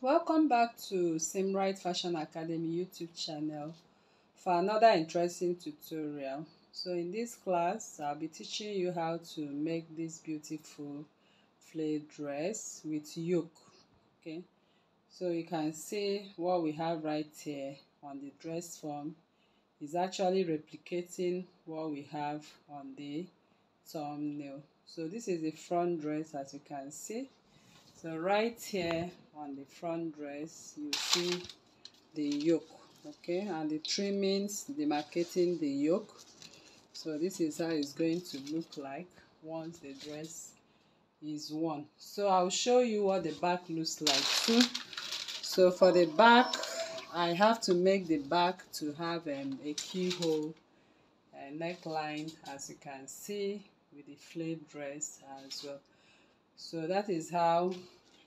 Welcome back to Simright Fashion Academy YouTube channel for another interesting tutorial. So in this class, I'll be teaching you how to make this beautiful flared dress with yoke. Okay, so you can see what we have right here on the dress form is actually replicating what we have on the thumbnail. So this is the front dress, as you can see. So right here on the front dress, you see the yoke, okay, and the trimmings demarcating the yoke. So this is how it's going to look like once the dress is worn. So I'll show you what the back looks like too. So for the back, I have to make the back to have a keyhole neckline, as you can see, with the flared dress as well. So that is how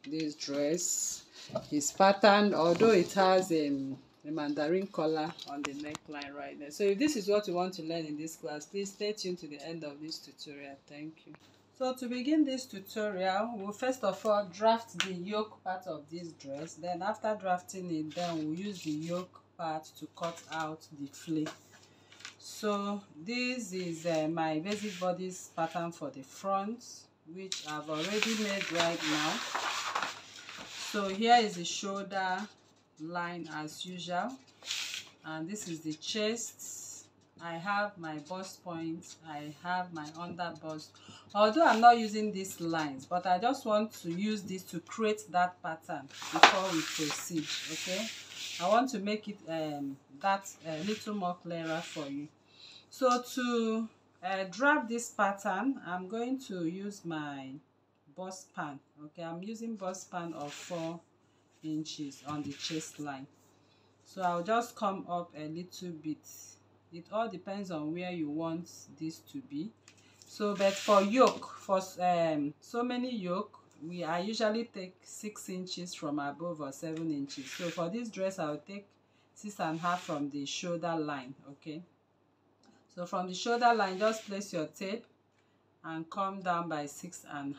this dress is patterned, although it has a mandarin collar on the neckline right there. So if this is what you want to learn in this class, please stay tuned to the end of this tutorial. Thank you. So to begin this tutorial, we'll first of all draft the yoke part of this dress. Then after drafting it, then we'll use the yoke part to cut out the flare. So this is my basic bodice pattern for the front, which I've already made right now. So here is the shoulder line as usual, and this is the chest. I have my bust point, I have my under bust, although I'm not using these lines, but I just want to use this to create that pattern before we proceed. Okay, I want to make it that a little more clearer for you. So to draft this pattern, I'm going to use my bust span. Okay, I'm using bust span of 4 inches on the chest line. So I'll just come up a little bit. It all depends on where you want this to be. So but for yoke, for so many yoke, I usually take 6 inches from above or 7 inches. So for this dress, I'll take 6.5 from the shoulder line. Okay, so from the shoulder line, just place your tape and come down by 6.5.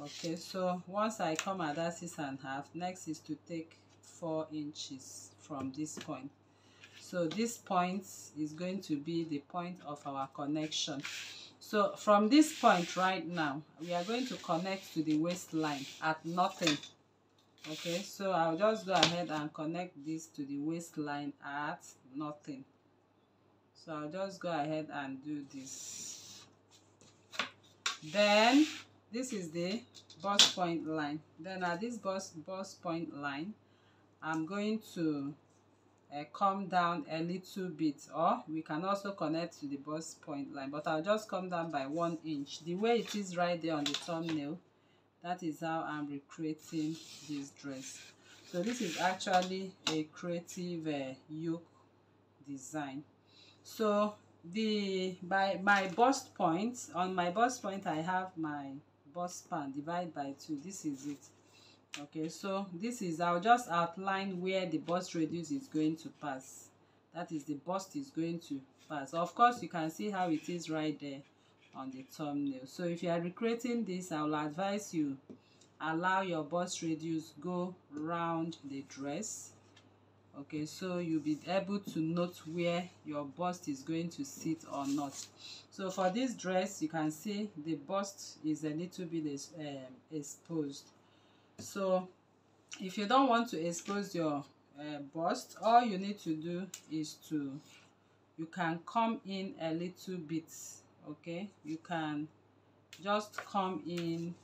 Okay, so once I come at that 6.5, next is to take 4 inches from this point. So this point is going to be the point of our connection. So from this point right now, we are going to connect to the waistline at nothing. Okay, so I'll just go ahead and connect this to the waistline at nothing. So I'll just go ahead and do this. Then this is the bust point line. Then at this bust point line, I'm going to come down a little bit, or we can also connect to the bust point line, but I'll just come down by 1 inch. The way it is right there on the thumbnail, that is how I'm recreating this dress. So this is actually a creative yoke design. So by my bust point, on my bust point, I have my bust span divided by 2. This is it. Okay, so this is, I'll just outline where the bust radius is going to pass. That is, the bust is going to pass. Of course, you can see how it is right there on the thumbnail. So if you are recreating this, I will advise you allow your bust radius go round the dress. Okay, so you'll be able to note where your bust is going to sit or not. So for this dress, you can see the bust is a little bit exposed. So if you don't want to expose your bust, all you need to do is you can come in a little bit. Okay, you can just come in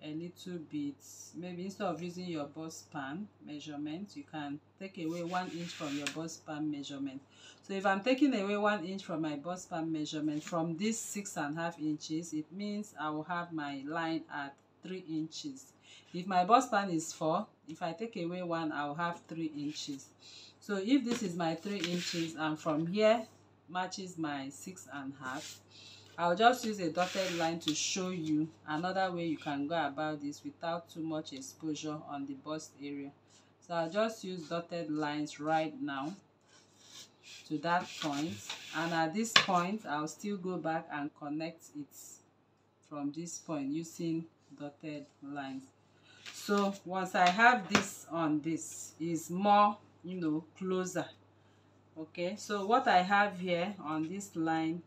a little bit. Maybe instead of using your bust span measurement, you can take away 1 inch from your bust span measurement. So if I'm taking away 1 inch from my bust span measurement from this 6.5 inches, it means I will have my line at 3 inches. If my bust span is 4, if I take away 1, I'll have 3 inches. So if this is my 3 inches and from here matches my 6.5, I'll just use a dotted line to show you another way you can go about this without too much exposure on the bust area. So I'll just use dotted lines right now to that point, and at this point I'll still go back and connect it from this point using dotted lines. So once I have this on, this is more, you know, closer. Okay, so what I have here on this line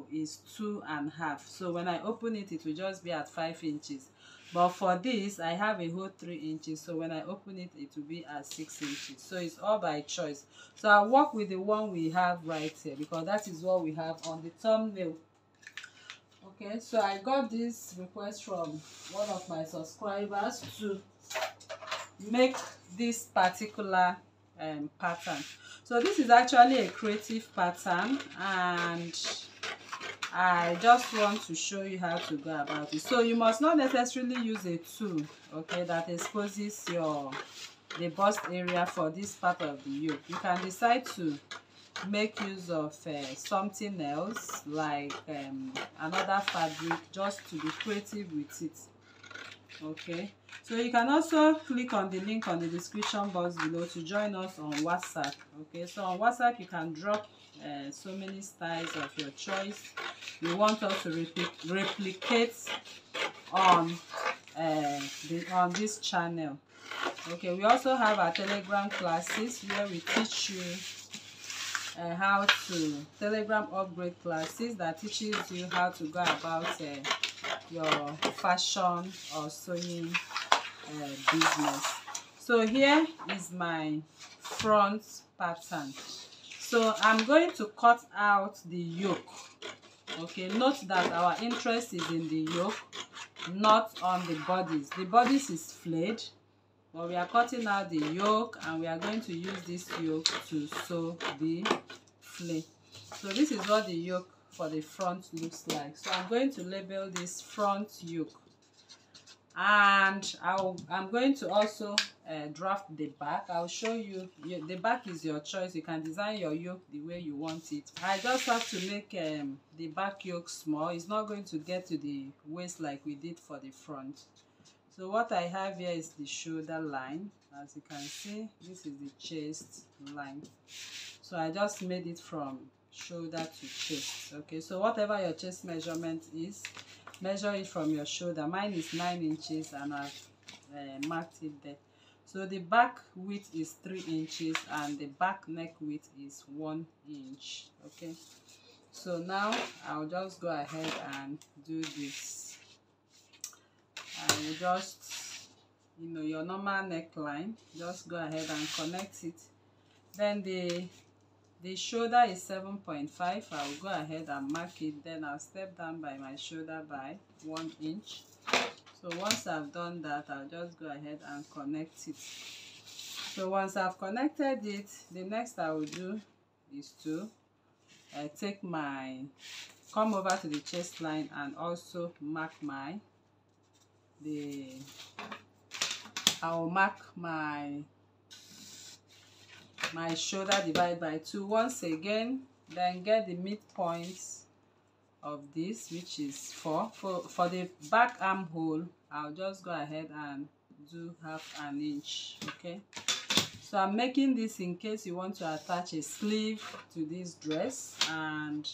is 2.5. So when I open it, it will just be at 5 inches. But for this, I have a whole 3 inches. So when I open it, it will be at 6 inches. So it's all by choice. So I'll work with the one we have right here, because that is what we have on the thumbnail. Okay, so I got this request from one of my subscribers to make this particular pattern. So this is actually a creative pattern, and I just want to show you how to go about it. So you must not necessarily use a tool, okay, that exposes the bust area for this part of the yoke. You can decide to make use of something else, like another fabric, just to be creative with it. Okay, so you can also click on the link on the description box below to join us on WhatsApp. Okay, so on WhatsApp you can drop so many styles of your choice you want us to replicate on this channel. Okay, we also have our Telegram classes where we teach you how to Telegram upgrade classes that teaches you how to go about your fashion or sewing business. So here is my front pattern. So I'm going to cut out the yoke. Okay, note that our interest is in the yoke, not on the bodice. The bodice is flayed, but we are cutting out the yoke, and we are going to use this yoke to sew the flay. So this is what the yoke for the front looks like. So I'm going to label this front yoke, and I'm going to also draft the back. I'll show you. The back is your choice. You can design your yoke the way you want it. I just have to make the back yoke small. It's not going to get to the waist like we did for the front. So what I have here is the shoulder line. As you can see, this is the chest line. So I just made it from shoulder to chest. Okay, so whatever your chest measurement is, measure it from your shoulder. Mine is 9 inches, and I've marked it there. So the back width is 3 inches, and the back neck width is 1 inch. Okay, so now I'll just go ahead and do this. I will just, you know, your normal neckline, just go ahead and connect it. Then the shoulder is 7.5. I'll go ahead and mark it. Then I'll step down by my shoulder by 1 inch. So once I've done that, I'll just go ahead and connect it. So once I've connected it, the next I will do is to come over to the chest line and also mark I'll mark my shoulder divided by 2 once again. Then get the midpoint of this, which is 4. For the back armhole, I'll just go ahead and do 1/2 inch. Okay, so I'm making this in case you want to attach a sleeve to this dress, and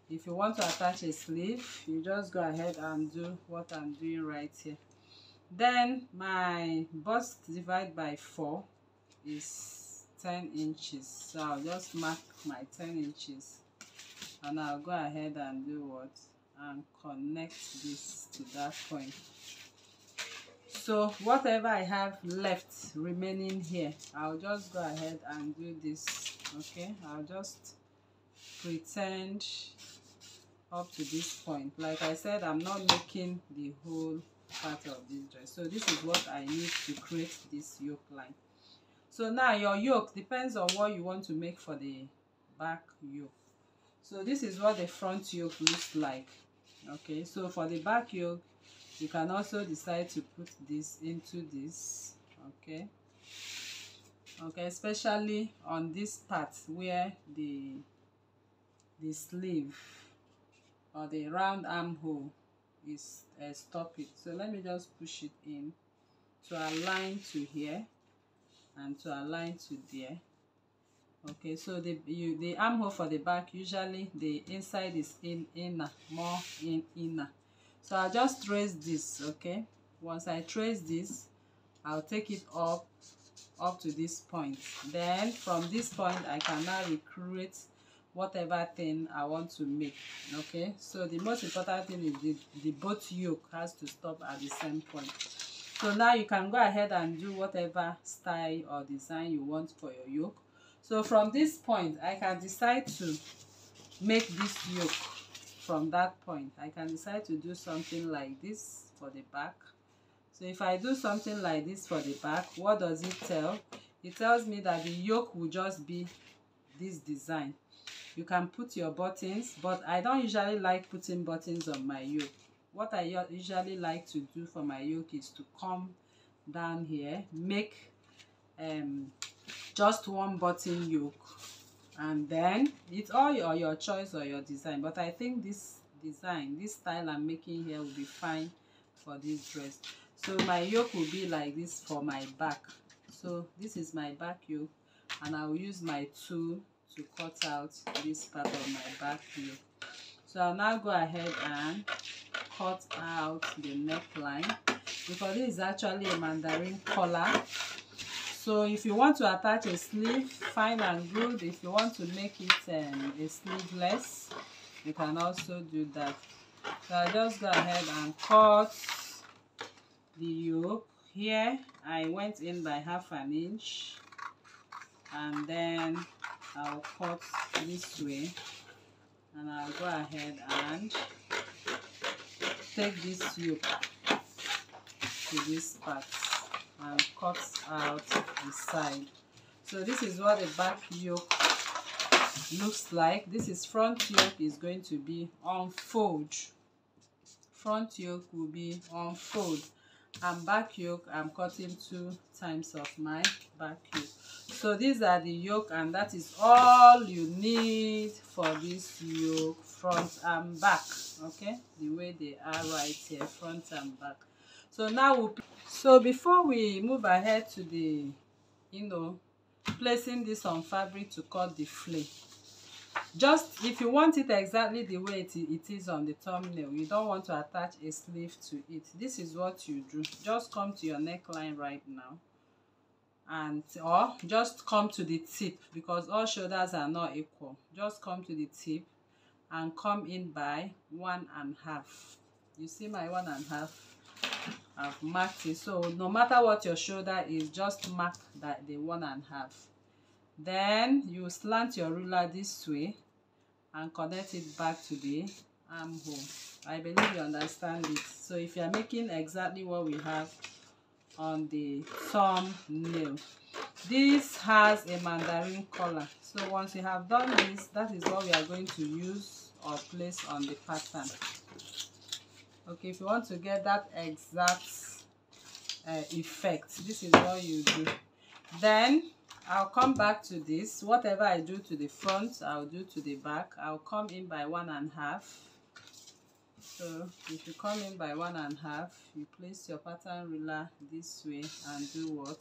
if you want to attach a sleeve, you just go ahead and do what I'm doing right here. Then my bust divided by 4 is 10 inches. So I'll just mark my 10 inches, and I'll go ahead and do what? And connect this to that point. So whatever I have left remaining here, I'll just go ahead and do this. Okay, I'll just pretend up to this point. Like I said, I'm not making the whole part of this dress. So this is what I need to create this yoke line. So now your yoke depends on what you want to make for the back yoke. So this is what the front yoke looks like. Okay, so for the back yoke, you can also decide to put this into this. Okay, especially on this part where the sleeve or the round armhole is stopping. So let me just push it in to align to here and to align to there. Okay, so the armhole for the back, usually the inside is more inner. So I'll just trace this. Okay, once I trace this, I'll take it up to this point. Then from this point I can now recreate whatever thing I want to make. Okay, so the most important thing is the both yoke has to stop at the same point. So now you can go ahead and do whatever style or design you want for your yoke. So from this point I can decide to make this yoke. From that point I can decide to do something like this for the back. So if I do something like this for the back, what does it tell? It tells me that the yoke will just be this design. You can put your buttons, but I don't usually like putting buttons on my yoke. What I usually like to do for my yoke is to come down here, make just one button yoke, and then it's all your choice or your design. But I think this design, this style I'm making here will be fine for this dress. So my yoke will be like this for my back. So this is my back yoke, and I will use my tool to cut out this part of my back yoke. So I'll now go ahead and cut out the neckline, because this is actually a mandarin collar. So if you want to attach a sleeve, fine and good. If you want to make it a sleeveless, you can also do that. So I'll just go ahead and cut the yoke. Here I went in by ½ inch, and then I'll cut this way, and I'll go ahead and take this yoke to this part and cut out the side. So this is what the back yoke looks like. This is front yoke is going to be on fold. Front yoke will be on fold, and back yoke I'm cutting 2 times of my back yoke. So these are the yoke, and that is all you need for this yoke, front and back. Okay, the way they are right here, front and back. So now before we move ahead to the placing this on fabric to cut the flare, just if you want it exactly the way it is on the thumbnail, you don't want to attach a sleeve to it, this is what you do. Just come to your neckline right now, and or just come to the tip, because all shoulders are not equal. Just come to the tip and come in by 1.5. You see my 1.5? I've marked it. So no matter what your shoulder is, just mark that the 1.5. Then you slant your ruler this way and connect it back to the armhole. I believe you understand it. So if you are making exactly what we have on the thumbnail, this has a mandarin collar. So once you have done this, that is what we are going to use or place on the pattern. Okay, if you want to get that exact effect, this is what you do. Then I'll come back to this. Whatever I do to the front, I'll do to the back. I'll come in by 1.5. So if you come in by 1.5, you place your pattern ruler this way and do what?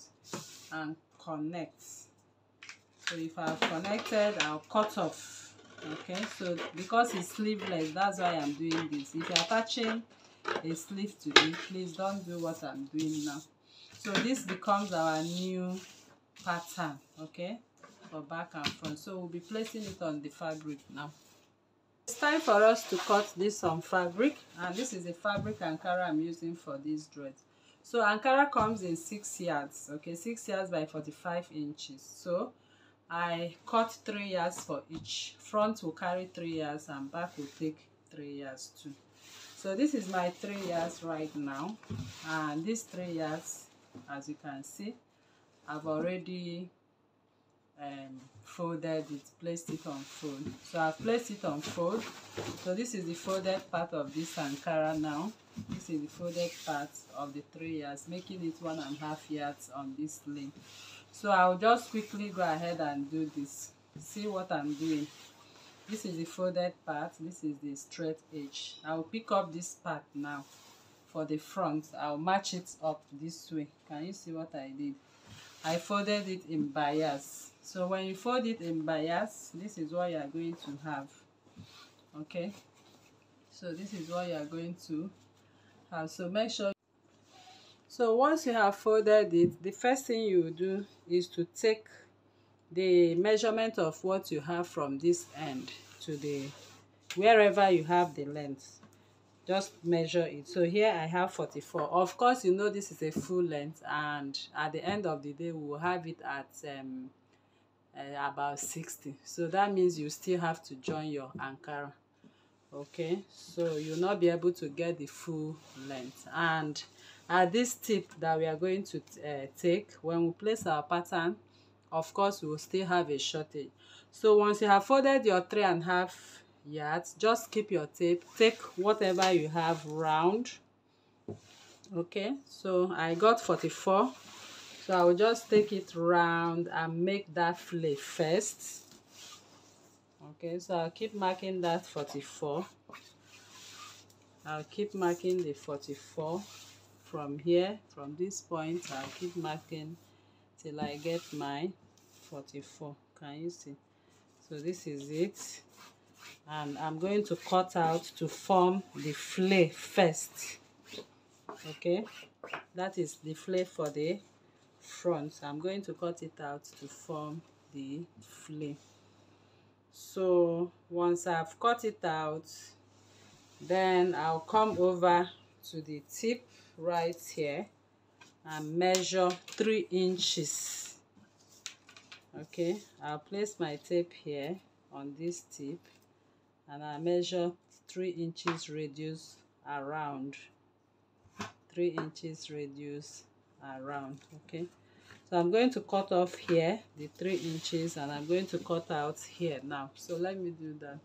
And connect. So if I've connected, I'll cut off. Okay, so because it's sleeveless, that's why I'm doing this. If you're attaching a sleeve to it, please don't do what I'm doing now. So this becomes our new pattern, okay, for back and front. So we'll be placing it on the fabric now. It's time for us to cut this on fabric, and this is the fabric Ankara I'm using for this dress. So Ankara comes in 6 yards, okay, 6 yards by 45 inches. So I cut 3 yards for each. Front will carry 3 yards and back will take 3 yards too. So this is my 3 yards right now, and these 3 yards, as you can see, I've already folded it, placed it on fold. So I've placed it on fold. So this is the folded part of this Ankara now. This is the folded part of the 3 yards, making it 1.5 yards on this length. So I'll just quickly go ahead and do this. See what I'm doing. This is the folded part, this is the straight edge. I'll pick up this part now for the front. I'll match it up this way. Can you see what I did? I folded it in bias. So when you fold it in bias, this is what you are going to have. Okay, so this is what you are going to have. So make sure. So once you have folded it, the first thing you do is to take the measurement of what you have from this end to the wherever you have the length. Just measure it. So here I have 44. Of course, you know this is a full length, and at the end of the day we will have it at about 60. So that means you still have to join your Ankara. Okay, so you'll not be able to get the full length. And at this tip that we are going to take, when we place our pattern, of course we will still have a shortage. So once you have folded your 3.5 yards, just keep your tape, take whatever you have round. Okay, so I got 44, so I will just take it round and make that flay first. Okay, so I'll keep marking that 44. I'll keep marking the 44 from here, from this point. I'll keep marking till I get my 44. Can you see? So this is it, and I'm going to cut out to form the flay first. Okay, that is the flay for the front. I'm going to cut it out to form the flay. So once I've cut it out, then I'll come over to the tip right here and measure 3 inches. Okay, I'll place my tape here on this tip and I'll measure 3 inches radius around. 3 inches radius around. Okay, so I'm going to cut off here the 3 inches and I'm going to cut out here now. So let me do that.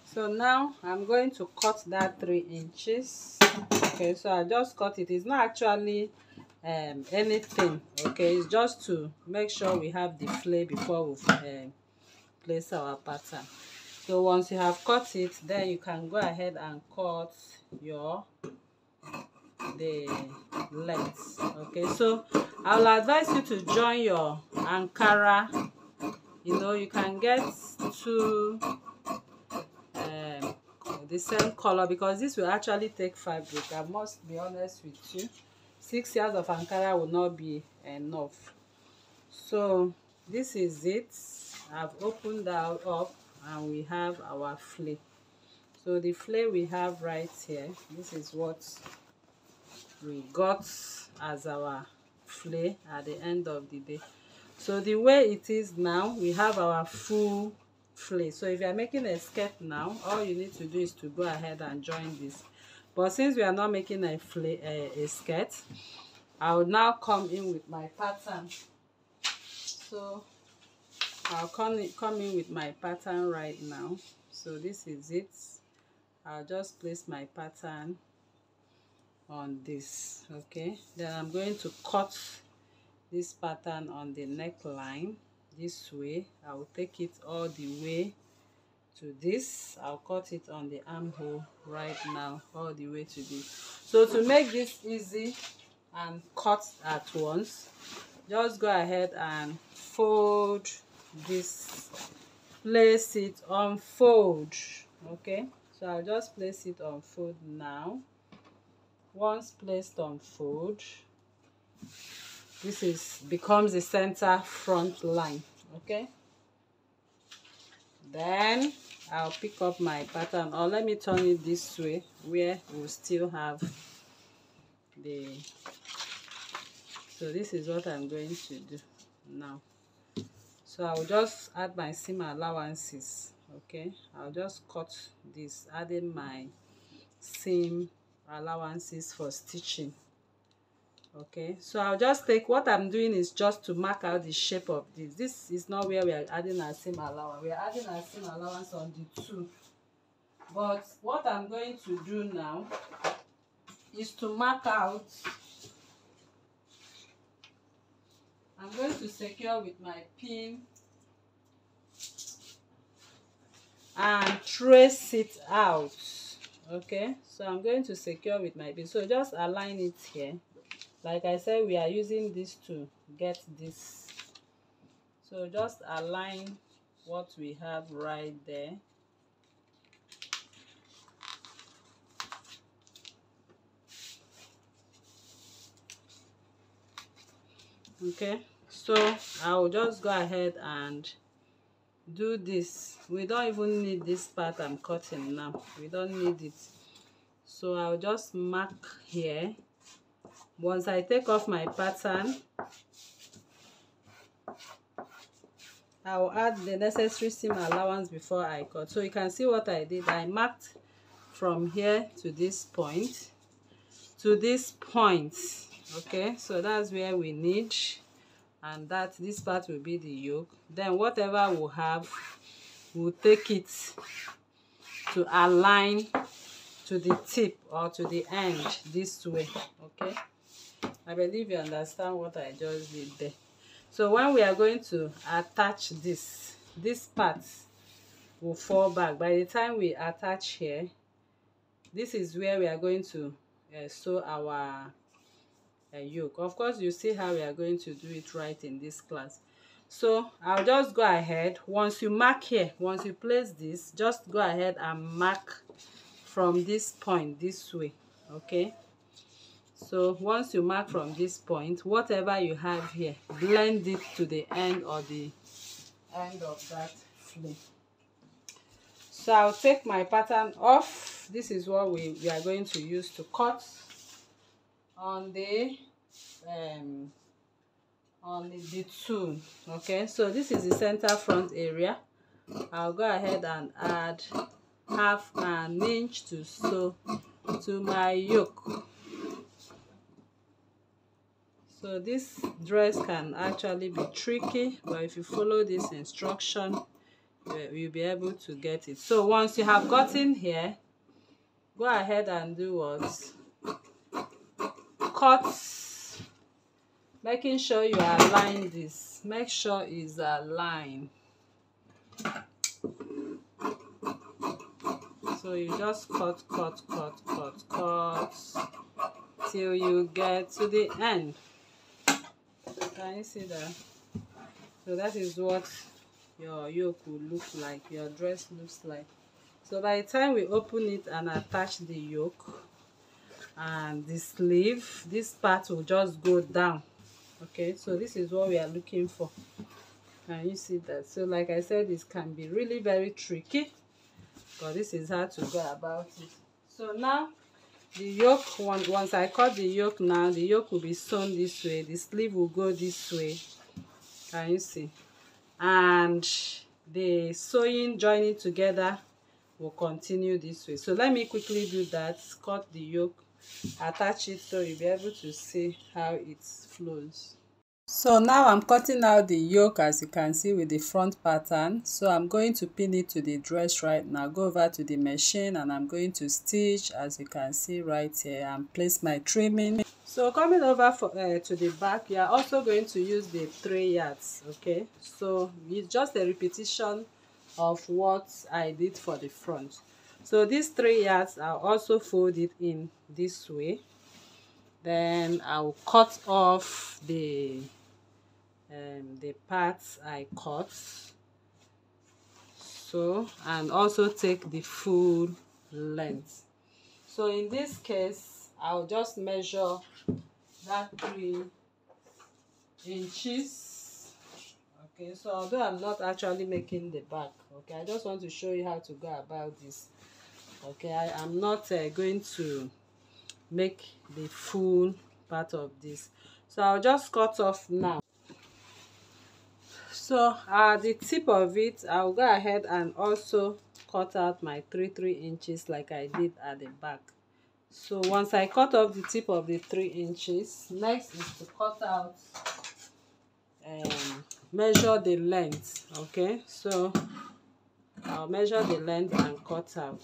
So now I'm going to cut that 3 inches. Okay, so I just cut it. It's not actually anything. Okay, it's just to make sure we have the flay before we place our pattern. So once you have cut it, then you can go ahead and cut the length. Okay, so I will advise you to join your Ankara. You know, you can get two the same color, because this will actually take fabric. I must be honest with you, 6 yards of Ankara will not be enough. So this is it. I've opened that up and we have our flay. So the flay we have right here, this is what we got as our flay at the end of the day. So the way it is now, we have our full flay. So if you are making a skirt now, all you need to do is to go ahead and join this. But since we are not making a skirt, I will now come in with my pattern. So I'll come in with my pattern right now. So this is it. I'll just place my pattern on this. Okay, then I'm going to cut this pattern on the neckline this way. I will take it all the way to this. I'll cut it on the armhole right now all the way to this. So to make this easy and cut at once, just go ahead and fold this, place it on fold. Okay, so I'll just place it on fold now. Once placed on fold, this becomes the center front line. Okay, then I'll pick up my pattern, or let me turn it this way where we'll still have the, so this is what I'm going to do now. So I'll just add my seam allowances. Okay, I'll just cut this, adding my seam allowances for stitching. Okay, so I'll just take, what I'm doing is just to mark out the shape of this. This is not where we are adding our seam allowance. We are adding our seam allowance on the two. But what I'm going to do now is to mark out. I'm going to secure with my pin and trace it out. Okay, so I'm going to secure with my pin. So just align it here. Like I said, we are using this to get this. So just align what we have right there. Okay, so I will just go ahead and do this. We don't even need this part I'm cutting now, we don't need it. So I'll just mark here. Once I take off my pattern, I'll add the necessary seam allowance before I cut. So you can see what I did. I marked from here to this point to this point. Okay, so that's where we need, and that this part will be the yoke. Then whatever we'll have, we'll take it to align to the tip or to the end this way. Okay, I believe you understand what I just did there. So when we are going to attach this part will fall back. By the time we attach here, this is where we are going to sew our yoke. Of course, you see how we are going to do it right in this class. So I'll just go ahead. Once you mark here, once you place this, just go ahead and mark from this point this way. Okay, so once you mark from this point, whatever you have here, blend it to the end or the end of that flame. So I'll take my pattern off. This is what we are going to use to cut on the tool. Okay, so this is the center front area. I'll go ahead and add half an inch to sew to my yoke. So this dress can actually be tricky, but if you follow this instruction, you'll be able to get it. So once you have gotten here, go ahead and do what? Cut, making sure you align this. Make sure it's aligned. So you just cut till you get to the end. Can you see that? So that is what your yoke will look like, your dress looks like. So by the time we open it and attach the yoke and the sleeve, this part will just go down. Okay, so this is what we are looking for. Can you see that? So like I said, this can be really very tricky, but this is how to go about it. So now the yoke, once I cut the yoke, now the yoke will be sewn this way, the sleeve will go this way. Can you see? And the sewing, joining together, will continue this way. So let me quickly do that. Cut the yoke, attach it, so you'll be able to see how it flows. So now I'm cutting out the yoke, as you can see, with the front pattern. So I'm going to pin it to the dress right now. Go over to the machine and I'm going to stitch, as you can see right here, and place my trimming. So coming over to the back, you are also going to use the 3 yards. Okay, so it's just a repetition of what I did for the front. So these 3 yards, I'll also fold it in this way. Then I'll cut off the parts I cut. So, and also take the full length. So in this case, I'll just measure that 3 inches. Okay, so although I'm not actually making the back, okay, I just want to show you how to go about this. Okay, I am not going to make the full part of this. So I'll just cut off now. So at the tip of it, I'll go ahead and also cut out my 3 inches like I did at the back. So once I cut off the tip of the 3 inches, next is to cut out and measure the length. Okay, so I'll measure the length and cut out.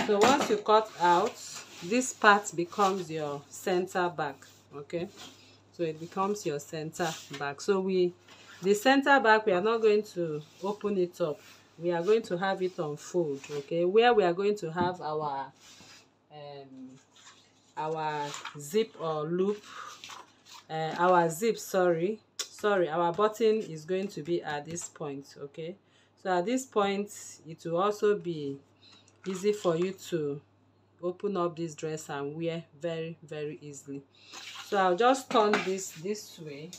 So once you cut out, this part becomes your center back. Okay, so it becomes your center back. So the center back, we are not going to open it up, we are going to have it unfold. Okay, where we are going to have our zip or loop, our zip, sorry, our button is going to be at this point. Okay, so at this point it will also be easy for you to open up this dress and wear very easily. So I'll just turn this way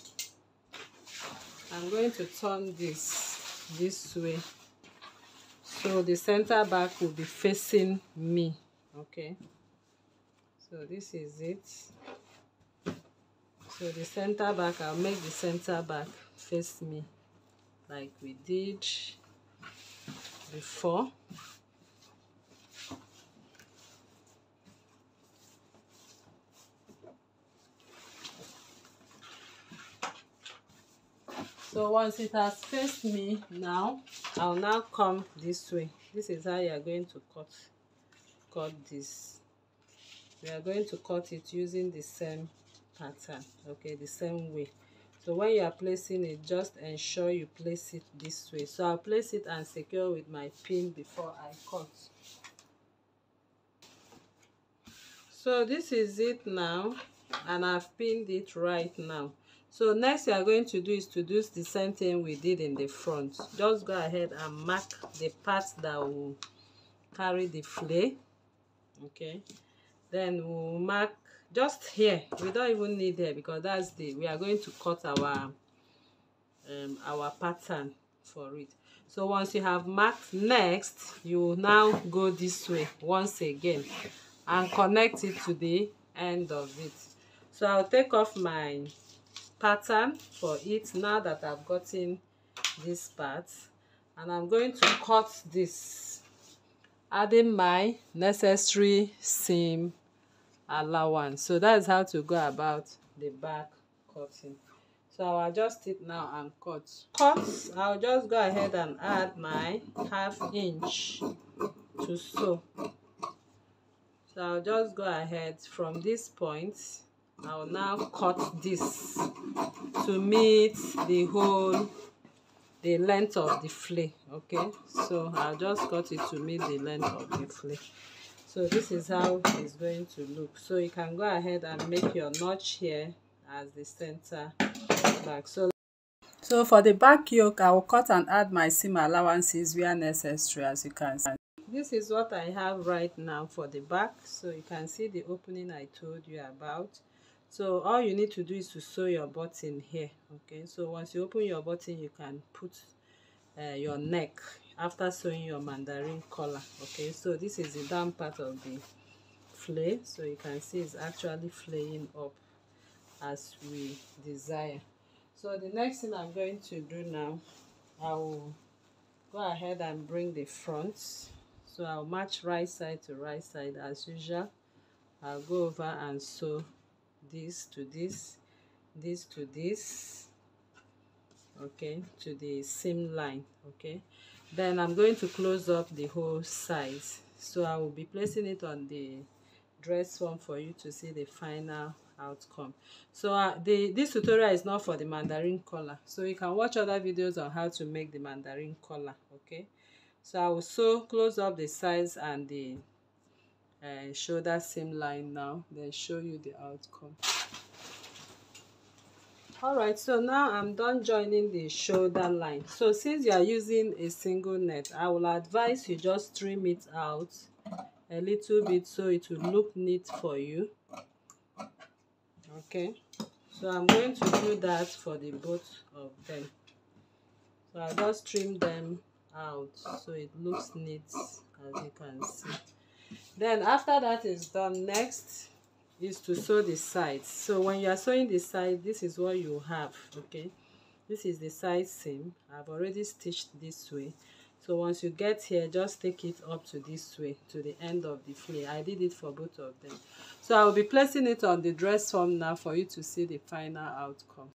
I'm going to turn this way, so the center back will be facing me. Okay, so this is it. So the center back, I'll make the center back face me like we did before. So once it has faced me, now I'll now come this way. This is how you are going to cut this. We are going to cut it using the same pattern, okay, the same way. So when you are placing it, just ensure you place it this way. So I'll place it and secure with my pin before I cut. So this is it now, and I've pinned it right now. So next we are going to do is to do the same thing we did in the front. Just go ahead and mark the parts that will carry the flay. Okay, then we'll mark just here. We don't even need there because that's we are going to cut our pattern for it. So once you have marked, next you will now go this way once again and connect it to the end of it. So I'll take off my pattern for it now that I've gotten this part, and I'm going to cut this, adding my necessary seam allowance. So that's how to go about the back cutting. So I'll adjust it now and cut. I'll just go ahead and add my 1/2 inch to sew. So I'll just go ahead from this point. I'll now cut this to meet the length of the flay. Okay, so I'll just cut it to meet the length of the flay. So this is how it's going to look. So you can go ahead and make your notch here as the center back. So for the back yoke, I will cut and add my seam allowances where necessary, as you can see. This is what I have right now for the back. So you can see the opening I told you about. So all you need to do is to sew your button here. Okay, so once you open your button, you can put your neck after sewing your mandarin collar. Okay, so this is the down part of the flay. So you can see it's actually flaying up as we desire. So the next thing I'm going to do now, I will go ahead and bring the front. So I'll match right side to right side as usual. I'll go over and sew this to this, this to this, okay, to the seam line. Okay, then I'm going to close up the whole size. So I will be placing it on the dress form for you to see the final outcome. So this tutorial is not for the mandarin collar, so you can watch other videos on how to make the mandarin collar. Okay, so I will sew close up the size and the shoulder seam line now, then show you the outcome. Alright, so now I'm done joining the shoulder line. So since you are using a single net, I will advise you just trim it out a little bit so it will look neat for you. Okay, so I'm going to do that for the both of them. So I'll just trim them out so it looks neat, as you can see. Then after that is done, next is to sew the sides. So when you are sewing the side, this is what you have. Okay, this is the side seam. I've already stitched this way. So once you get here, just take it up to this way to the end of the flay. I did it for both of them. So I will be placing it on the dress form now for you to see the final outcome.